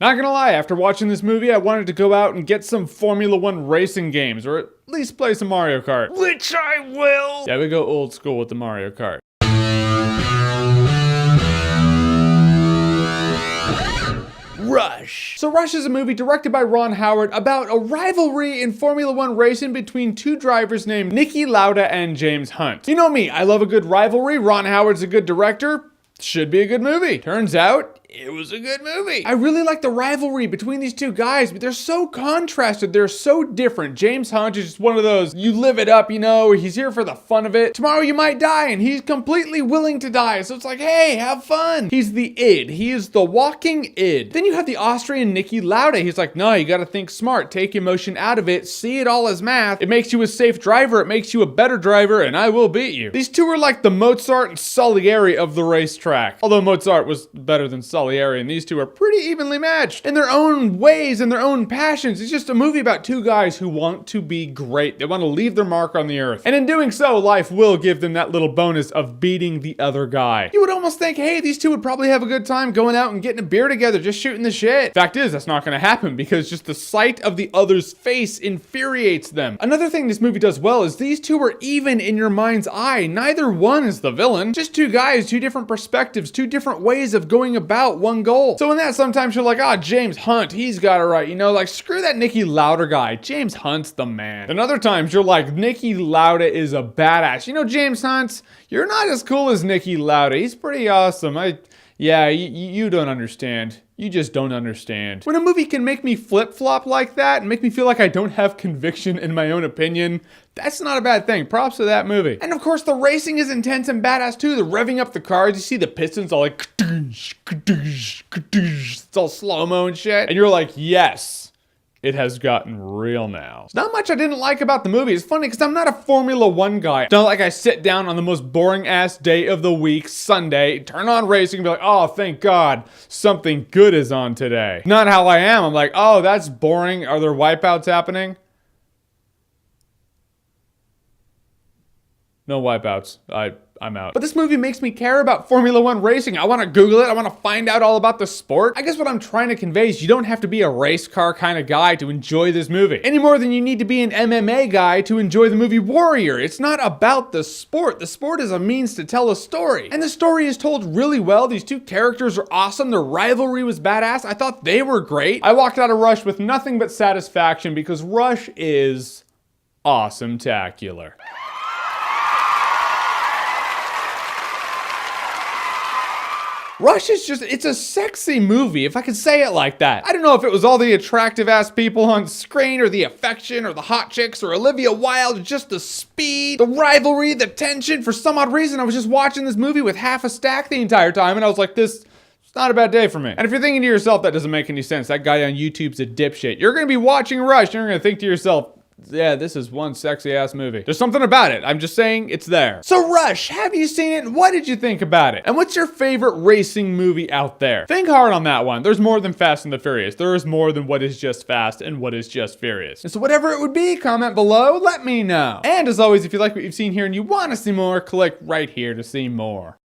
Not gonna lie, after watching this movie, I wanted to go out and get some Formula One racing games, or at least play some Mario Kart. Which I will! Yeah, we go old school with the Mario Kart. Rush. So Rush is a movie directed by Ron Howard about a rivalry in Formula One racing between two drivers named Niki Lauda and James Hunt. You know me, I love a good rivalry. Ron Howard's a good director. Should be a good movie. Turns out, it was a good movie. I really like the rivalry between these two guys, but they're so contrasted. They're so different. James Hunt is just one of those, you live it up, you know, he's here for the fun of it. Tomorrow you might die, and he's completely willing to die. So it's like, hey, have fun. He's the id. He is the walking id. Then you have the Austrian Niki Lauda. He's like, no, you gotta think smart. Take emotion out of it. See it all as math. It makes you a safe driver. It makes you a better driver, and I will beat you. These two are like the Mozart and Salieri of the racetrack. Although Mozart was better than Salieri, and these two are pretty evenly matched in their own ways and their own passions. It's just a movie about two guys who want to be great. They want to leave their mark on the earth. And in doing so, life will give them that little bonus of beating the other guy. You would almost think, hey, these two would probably have a good time going out and getting a beer together, just shooting the shit. Fact is, that's not going to happen because just the sight of the other's face infuriates them. Another thing this movie does well is these two are even in your mind's eye. Neither one is the villain. Just two guys, two different perspectives, two different ways of going about one goal. So in that, sometimes you're like, James Hunt, he's got it right. You know, like, screw that Niki Lauda guy. James Hunt's the man. And other times you're like, Niki Lauda is a badass. You know, James Hunt, you're not as cool as Niki Lauda. He's pretty awesome. You don't understand. You just don't understand. When a movie can make me flip-flop like that and make me feel like I don't have conviction in my own opinion, that's not a bad thing. Props to that movie. And of course, the racing is intense and badass too. They're revving up the cars. You see the pistons all like, it's all slow-mo and shit. And you're like, yes. It has gotten real now. There's not much I didn't like about the movie. It's funny because I'm not a Formula One guy. It's not like I sit down on the most boring ass day of the week, Sunday, turn on racing and be like, oh, thank God, something good is on today. Not how I am. I'm like, oh, that's boring. Are there wipeouts happening? No wipeouts. I'm out. But this movie makes me care about Formula One racing. I want to Google it. I want to find out all about the sport. I guess what I'm trying to convey is you don't have to be a race car kind of guy to enjoy this movie. Any more than you need to be an MMA guy to enjoy the movie Warrior. It's not about the sport. The sport is a means to tell a story. And the story is told really well. These two characters are awesome. Their rivalry was badass. I thought they were great. I walked out of Rush with nothing but satisfaction because Rush is awesometacular. Rush is just, it's a sexy movie, if I could say it like that. I don't know if it was all the attractive ass people on screen or the affection or the hot chicks or Olivia Wilde, just the speed, the rivalry, the tension. For some odd reason, I was just watching this movie with half a stack the entire time and I was like, it's not a bad day for me. And if you're thinking to yourself, that doesn't make any sense, that guy on YouTube's a dipshit, you're gonna be watching Rush and you're gonna think to yourself, yeah, this is one sexy ass movie. There's something about it. I'm just saying it's there. So Rush, have you seen it? What did you think about it? And what's your favorite racing movie out there? Think hard on that one. There's more than Fast and the Furious. There is more than what is just fast and what is just furious. And so whatever it would be, comment below, let me know. And as always, if you like what you've seen here and you want to see more, click right here to see more.